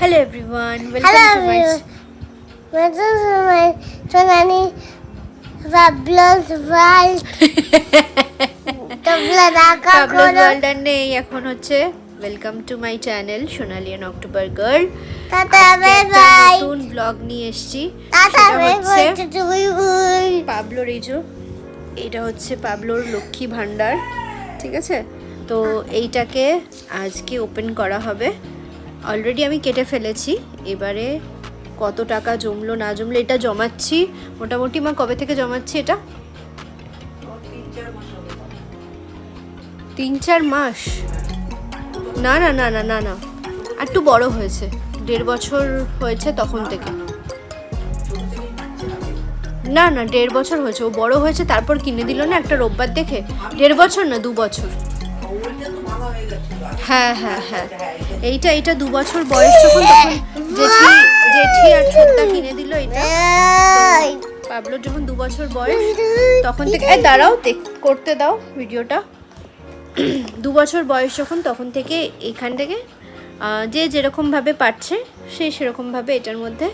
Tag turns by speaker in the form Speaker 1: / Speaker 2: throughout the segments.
Speaker 1: Hello everyone, welcome
Speaker 2: Hello,
Speaker 1: to my
Speaker 2: this is my Sonani Pablo's World. তোমরা দেখা
Speaker 1: Pablo's
Speaker 2: করো
Speaker 1: World আর নেই এখন হচ্ছে welcome to my channel Sonali and October girl.
Speaker 2: Tata
Speaker 1: আজকে
Speaker 2: by
Speaker 1: একটা
Speaker 2: বাই
Speaker 1: নতুন ব্লগ নিয়ে এসেছি।
Speaker 2: টাটা
Speaker 1: সেটা
Speaker 2: বাই
Speaker 1: হচ্ছে
Speaker 2: বাই তুমি ভুল
Speaker 1: পাবলোর এটা হচ্ছে পাবলোর লক্ষ্মী ভান্ডার, ঠিক আছে? তো এইটাকে আজকে ওপেন করা হবে। অলরেডি আমি কেটে ফেলেছি, এবারে কত টাকা জমলো না জমলো এটা জমাচ্ছি। মোটামুটি মা কবে থেকে জমাচ্ছি এটা? 3-4 মাস। না না না না না না একটু বড় হয়েছে, 1.5 বছর হয়েছে তখন থেকে। না না 1.5 বছর হয়েছে, ও বড় হয়েছে তারপর কিনে দিল না একটা রোববার দেখে। 1.5 বছর না 2 বছর। হ্যাঁ হ্যাঁ হ্যাঁ, এইটা 2 বছর বয়স যখন তখন জেঠি আর ছোটদা কিনে দিল এটা। পাবলোর যখন 2 বছর বয়স তখন থেকে দাঁড়াও করতে দাও ভিডিওটা। 2 বছর বয়স যখন তখন থেকে এখান থেকে যে যেরকমভাবে পাচ্ছে সে সেরকমভাবে এটার মধ্যে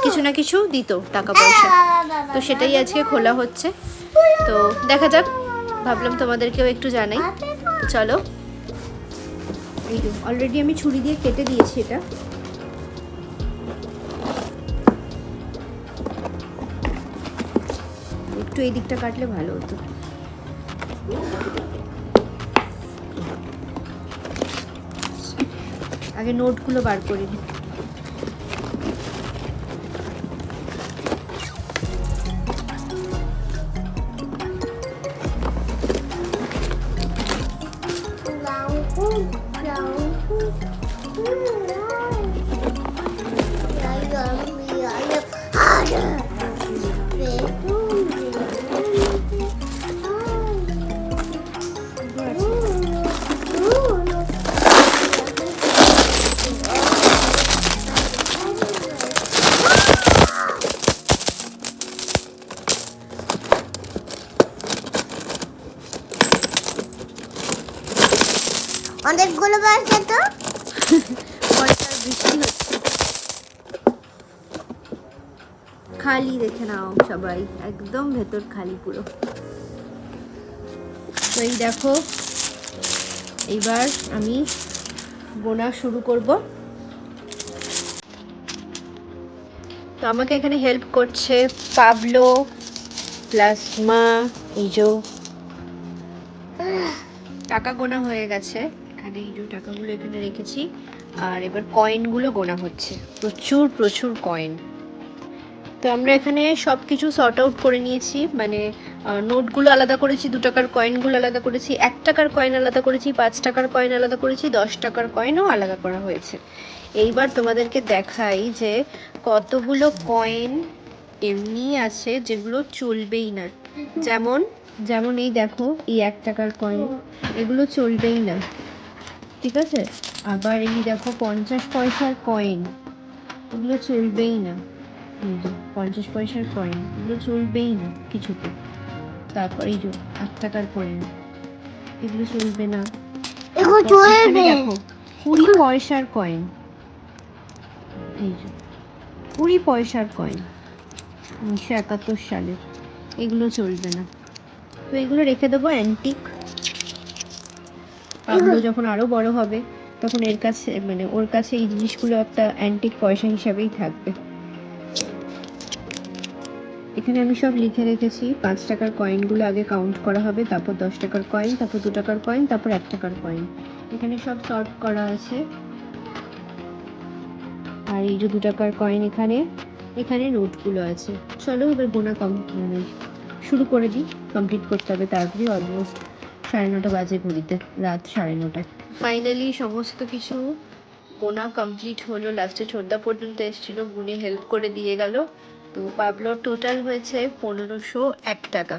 Speaker 1: কিছু না কিছু দিত টাকা পয়সা। তো সেটাই আজকে খোলা হচ্ছে, তো দেখা যাক, ভাবলাম তোমাদেরকেও একটু জানাই। চলো, এই তো অলরেডি আমি ছুরি দিয়ে কেটে দিয়েছি এটা। একটু এই দিকটা কাটলে ভালো হতো। আগে নোটগুলো বার করে নিই।
Speaker 2: অনেকগুলো বাজছে তো
Speaker 1: বর্ষার বৃষ্টি হচ্ছে, খালি দেখে নাও সবাই, একদম ভেতর খালি পুরো। তো এই দেখো, এইবার আমি গোনা শুরু করব। তো আমাকে এখানে হেল্প করছে পাবলো প্লাস মা। এই যে টাকা গোনা হয়ে গেছে, এখানে এই যে টাকাগুলো এখানে রেখেছি, আর এবার কয়েনগুলো গোনা হচ্ছে। প্রচুর প্রচুর কয়েন। তো আমরা এখানে সব কিছু সর্ট আউট করে নিয়েছি, মানে নোটগুলো আলাদা করেছি, 2 টাকার কয়েনগুলো আলাদা করেছি, 1 টাকার কয়েন আলাদা করেছি, 5 টাকার কয়েন আলাদা করেছি, 10 টাকার কয়েনও আলাদা করা হয়েছে। এইবার তোমাদেরকে দেখাই যে কতগুলো কয়েন এমনি আছে যেগুলো চলবেই না। যেমন যেমন এই দেখো, এই 1 টাকার কয়েন, এগুলো চলবেই না, ঠিক আছে? আবার এই দেখো 50 পয়সার কয়েন, এগুলো চলবেই না। এই যে 50 পয়সার কয়েন, এগুলো চলবেই না কিছুতে। তারপর এই যে 1 টাকার কয়েন, এগুলো চলবে না।
Speaker 2: এগুলো
Speaker 1: তারপর এখানে
Speaker 2: চলবে
Speaker 1: দেখো 20 পয়সার কয়েন, এই যে 20 পয়সার কয়েন 1971 সালে, এগুলো চলবে না। তো এগুলো রেখে দেবো অ্যান্টিক। পাবলো যখন আরো বড় হবে তখন এর কাছে, মানে ওর কাছে এই জিনিসগুলো একটা অ্যান্টিক পয়সা হিসাবেই থাকবে। এখানে আমি সব লিখে রেখেছি। 5 টাকার কয়েনগুলো আগে কাউন্ট করা হবে, তারপর 10 টাকার কয়েন, তারপর 2 টাকার কয়েন, তারপর 1 টাকার কয়েন। এখানে সব সর্ট করা আছে। আর এই যে 2 টাকার কয়েন এখানে, এখানে নোটগুলো আছে। চলো এবার গোনা শুরু করে দিই, কমপ্লিট করতে হবে তাড়াতাড়ি। অলমোস্ট 9:30 বাজে ঘড়িতে, রাত 9:30। ফাইনালি সমস্ত কিছু গোনা কমপ্লিট হলো। লাস্টে ছোটদা পর্যন্ত এসেছিল, গুনে হেল্প করে দিয়ে গেল। তো পাবলোর টোটাল হয়েছে 1501 টাকা।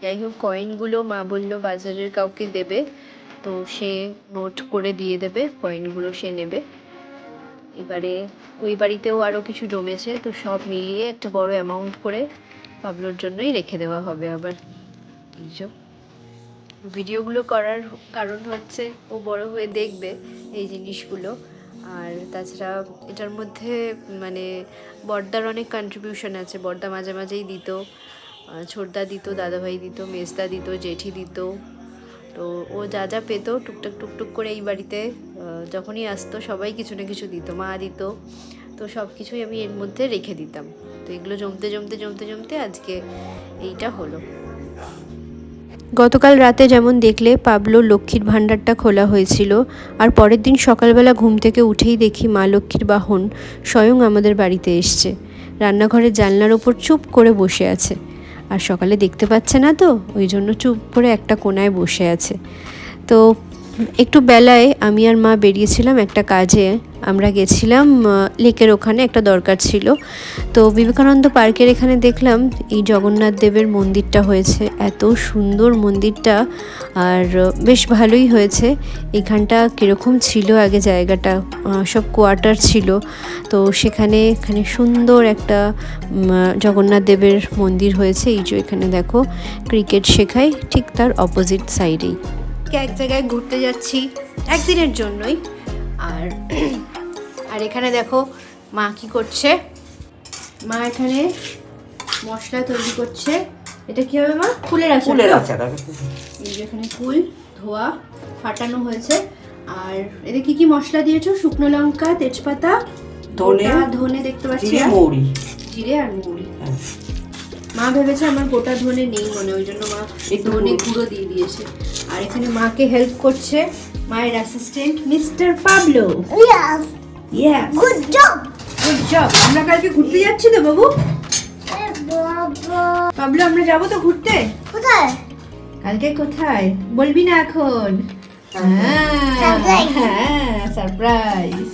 Speaker 1: যাই হোক, কয়েনগুলো মা বললো বাজারের কাউকে দেবে, তো সে নোট করে দিয়ে দেবে, কয়েনগুলো সে নেবে। এবারে ওই বাড়িতেও আরও কিছু জমেছে, তো সব মিলিয়ে একটা বড় অ্যামাউন্ট করে পাবলোর জন্যই রেখে দেওয়া হবে। আবার এইসব ভিডিওগুলো করার কারণ হচ্ছে ও বড় হয়ে দেখবে এই জিনিসগুলো, আর তাছাড়া এটার মধ্যে মানে বড়দার অনেক কন্ট্রিবিউশন আছে। বড়দা মাঝে মাঝেই দিত, ছোটদা দিত, দাদাভাই দিত, মেজদা দিত, জেঠি দিত। তো ও যা যা পেতো টুকটাক টুকটুক করে এই বাড়িতে যখনই আসতো সবাই কিছু না কিছু দিত, মা দিত। তো সব কিছুই আমি এর মধ্যে রেখে দিতাম। তো এগুলো জমতে জমতে জমতে জমতে আজকে এইটা হলো। গতকাল রাতে যেমন দেখলে পাবলো লক্ষ্মীর ভাণ্ডারটা খোলা হয়েছিল, আর পরের দিন সকালবেলা ঘুম থেকে উঠেই দেখি মা লক্ষ্মীর বাহন স্বয়ং আমাদের বাড়িতে এসছে। রান্নাঘরের জানলার ওপর চুপ করে বসে আছে, আর সকালে দেখতে পাচ্ছে না তো ওই জন্য চুপ করে একটা কোনায় বসে আছে। তো একটু বেলায় আমি আর মা বেরিয়েছিলাম একটা কাজে। আমরা গেছিলাম লেকের ওখানে, একটা দরকার ছিল। তো বিবেকানন্দ পার্কের এখানে দেখলাম এই জগন্নাথ দেবের মন্দিরটা হয়েছে, এত সুন্দর মন্দিরটা, আর বেশ ভালোই হয়েছে। এখানটা কীরকম ছিল আগে জায়গাটা, সব কোয়ার্টার ছিল। তো সেখানে সুন্দর একটা জগন্নাথ দেবের মন্দির হয়েছে। এই যে এখানে দেখো ক্রিকেট শেখায়, ঠিক তার অপোজিট সাইডেই। এক জায়গায় ঘুরতে যাচ্ছি একদিনের জন্যই। আর আর এখানে দেখো মা কি করছে। মা এখানে মশলা তৈরি করছে। এটা কি হবে মা? ফুলের আচার। এই যে এখানে ফুল ধোয়া ফাটানো হয়েছে। আর এতে কি কি মশলা দিয়েছো? শুকনো লঙ্কা, তেজপাতা, ধনে দেখতে পাচ্ছি, জিরে আর মৌরি। মা ভেবেছে আমার গোটা ধনে নেই মনে, ওই জন্য মা ধনে গুঁড়ো দিয়ে দিয়েছে। আর এখানে মাকে হেল্প করছে মায়ের assistant mister Pablo.
Speaker 2: Yes. Good job.
Speaker 1: Good job. আমরা কালকে ঘুরতে যাচ্ছি তো বাবু। পাবলো আমরা যাবো তো ঘুরতে।
Speaker 2: কোথায়?
Speaker 1: কালকে কোথায় বলবি না এখন? হ্যাঁ, সারপ্রাইজ।